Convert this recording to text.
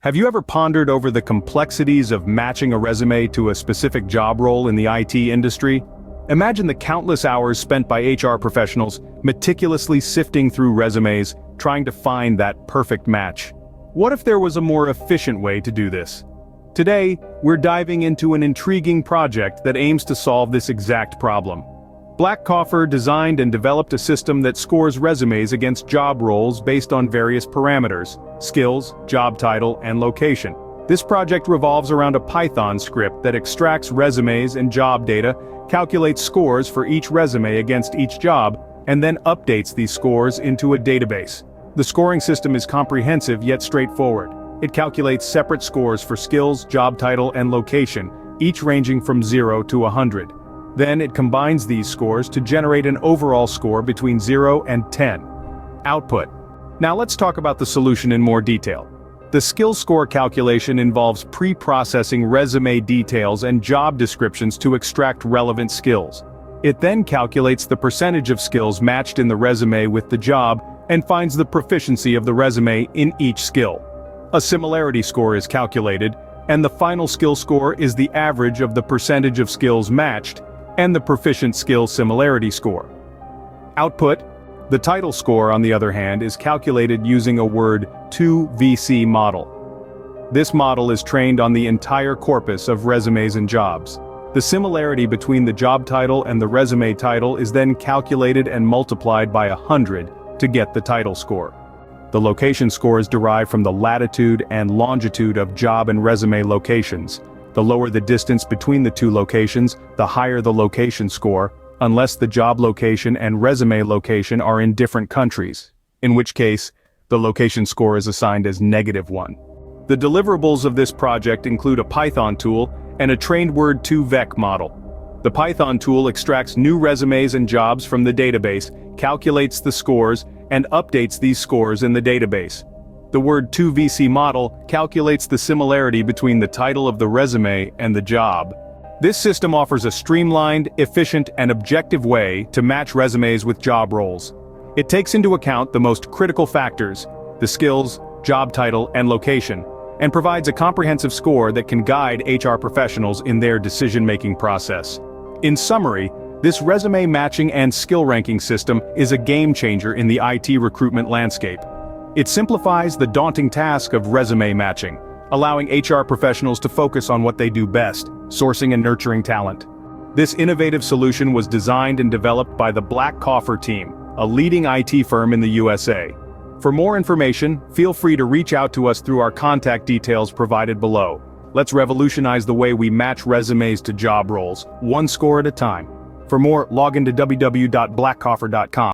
Have you ever pondered over the complexities of matching a resume to a specific job role in the IT industry? Imagine the countless hours spent by HR professionals meticulously sifting through resumes, trying to find that perfect match. What if there was a more efficient way to do this? Today, we're diving into an intriguing project that aims to solve this exact problem. Blackcoffer designed and developed a system that scores resumes against job roles based on various parameters: skills, job title, and location. This project revolves around a Python script that extracts resumes and job data, calculates scores for each resume against each job, and then updates these scores into a database. The scoring system is comprehensive yet straightforward. It calculates separate scores for skills, job title, and location, each ranging from 0 to 100. Then it combines these scores to generate an overall score between 0 and 10. Output. Now let's talk about the solution in more detail. The skill score calculation involves pre-processing resume details and job descriptions to extract relevant skills. It then calculates the percentage of skills matched in the resume with the job and finds the proficiency of the resume in each skill. A similarity score is calculated, and the final skill score is the average of the percentage of skills matched and the proficient skill similarity score. Output. The title score, on the other hand, is calculated using a Word 2VC model. This model is trained on the entire corpus of resumes and jobs. The similarity between the job title and the resume title is then calculated and multiplied by 100 to get the title score. The location score is derived from the latitude and longitude of job and resume locations. The lower the distance between the two locations, the higher the location score, unless the job location and resume location are in different countries, in which case, the location score is assigned as -1. The deliverables of this project include a Python tool and a trained Word 2VEC model. The Python tool extracts new resumes and jobs from the database, calculates the scores, and updates these scores in the database. The Word 2VC model calculates the similarity between the title of the resume and the job. This system offers a streamlined, efficient, and objective way to match resumes with job roles. It takes into account the most critical factors, the skills, job title, and location, and provides a comprehensive score that can guide HR professionals in their decision-making process. In summary, this resume matching and skill ranking system is a game-changer in the IT recruitment landscape. It simplifies the daunting task of resume matching, allowing HR professionals to focus on what they do best: sourcing and nurturing talent. This innovative solution was designed and developed by the Blackcoffer team, a leading IT firm in the USA. For more information, feel free to reach out to us through our contact details provided below. Let's revolutionize the way we match resumes to job roles, one score at a time. For more, log into www.blackcoffer.com.